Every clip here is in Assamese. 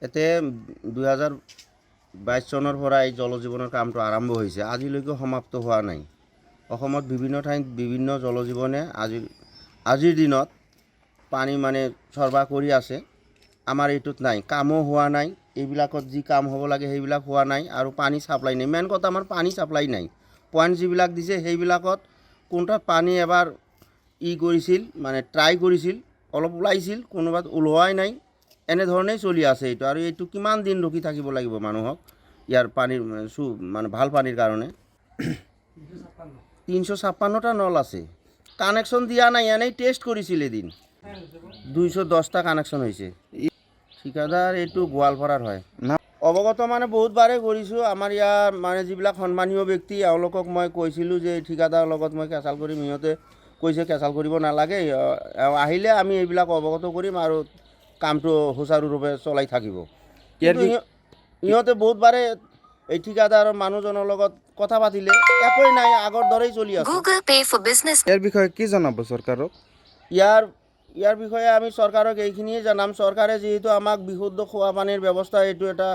এতে 2022 চনৰ পৰা এই জল জীৱনৰ কামটো আৰম্ভ হৈছে, আজিলৈকে সমাপ্ত হোৱা নাই। অসমত বিভিন্ন ঠাইত বিভিন্ন জল জীৱনে আজিৰ দিনত পানী সৰবৰাহ কৰি আছে। আমাৰ এইটোত নাই, কামো হোৱা নাই। এইবিলাকত যি কাম হ'ব লাগে সেইবিলাক হোৱা নাই, আৰু পানী ছাপ্লাই নাই। মেইন কথা আমাৰ পানী ছাপ্লাই নাই। পইণ্ট যিবিলাক দিছে সেইবিলাকত কোনোটাত পানী এবাৰ কৰিছিল, ট্ৰাই কৰিছিল, অলপ ওলাইছিল, কোনোবাত ওলোৱাই নাই। এনেধৰণেই চলি আছে এইটো। আৰু এইটো কিমান দিন ৰখি থাকিব লাগিব মানুহক ইয়াৰ পানীৰ ভাল পানীৰ কাৰণে। 356টা নল আছে, কানেকশ্যন দিয়া নাই, এনেই টেষ্ট কৰিছিল এদিন। 210টা কানেকশ্যন হৈছে। ঠিকাদাৰ এইটো গোৱালপাৰাৰ হয়। অৱগত বহুতবাৰে কৰিছোঁ। আমাৰ ইয়াৰ যিবিলাক সন্মানীয় ব্যক্তি, এওঁলোকক মই কৈছিলোঁ যে ঠিকাদাৰৰ লগত মই কেঁচাল কৰিম। সিহঁতে কৈছে কেঁচাল কৰিব নালাগে, আহিলে আমি এইবিলাক অৱগত কৰিম আৰু কামটো সুচাৰুৰূপে চলাই থাকিব। কিন্তু সিহঁতে বহুতবাৰে এই ঠিকাদাৰৰ মানুহজনৰ লগত কথা পাতিলে, একোৱেই নাই, আগৰ দৰেই চলি আছে। ইয়াৰ বিষয়ে কি জনাব চৰকাৰক? ইয়াৰ বিষয়ে আমি চৰকাৰক এইখিনিয়ে জনাম, চৰকাৰে যিহেতু আমাক বিশুদ্ধ খোৱা পানীৰ ব্যৱস্থা এইটো এটা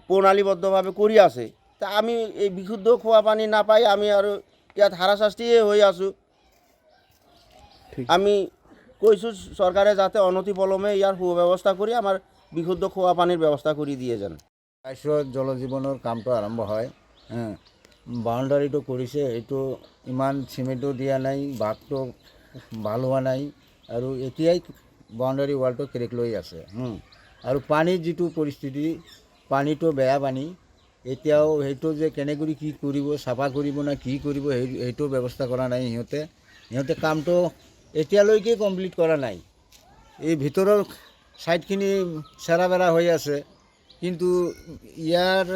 প্ৰণালীবদ্ধভাৱে কৰি আছে, তা আমি এই বিশুদ্ধ খোৱা পানী নাপাই আমি আৰু ইয়াত হাৰাশাস্তিয়ে হৈ আছোঁ। আমি কৈছোঁ চৰকাৰে যাতে অনতিপলমে ইয়াৰ সুব্যৱস্থা কৰি আমাৰ বিশুদ্ধ খোৱা পানীৰ ব্যৱস্থা কৰি দিয়ে যেন। 22 জল জীৱনৰ কামটো আৰম্ভ হয়। বাউণ্ডাৰীটো কৰিছে, এইটো ইমান চিমেণ্টো দিয়া নাই, বাঘটো ভাল হোৱা নাই, আৰু এতিয়াই বাউণ্ডাৰী ৱালটো ক্ৰেক লৈ আছে। আৰু পানীৰ যিটো পৰিস্থিতি, পানীটো বেয়া পানী। এতিয়াও সেইটো যে কেনেকৈ কি কৰিব, চাফা কৰিব না কি কৰিব, সেইটো ব্যৱস্থা কৰা নাই সিহঁতে কামটো এতিয়ালৈকে কমপ্লিট কৰা নাই। এই ভিতৰৰ ছাইডখিনি চেৰা বেৰা হৈ আছে, কিন্তু ইয়াৰ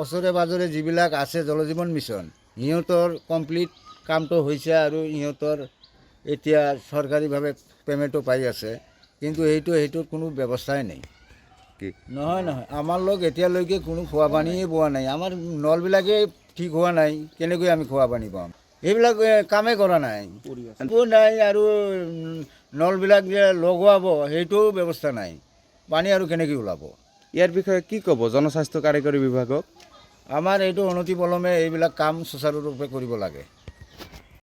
ওচৰে পাঁজৰে যিবিলাক আছে জল জীৱন মিছন, সিহঁতৰ কমপ্লিট কামটো হৈছে আৰু সিহঁতৰ এতিয়া চৰকাৰীভাৱে পে'মেণ্টটো পাই আছে, কিন্তু সেইটোৰ কোনো ব্যৱস্থাই নাই। নহয় আমাৰ লগ এতিয়ালৈকে কোনো খোৱা পানীয়ে পোৱা নাই। আমাৰ নলবিলাকেই ঠিক হোৱা নাই, কেনেকৈ আমি খোৱা পানী পাম? এইবিলাক কামেই কৰা নাই, একো নাই। আৰু নলবিলাক যে লগোৱাব সেইটোও ব্যৱস্থা নাই, পানী আৰু কেনেকৈ ওলাব? ইয়াৰ বিষয়ে কি ক'ব জনস্বাস্থ্য কাৰিকৰী বিভাগক? আমাৰ এইটো অনতিপলমে এইবিলাক কাম সুচাৰুৰূপে কৰিব লাগে।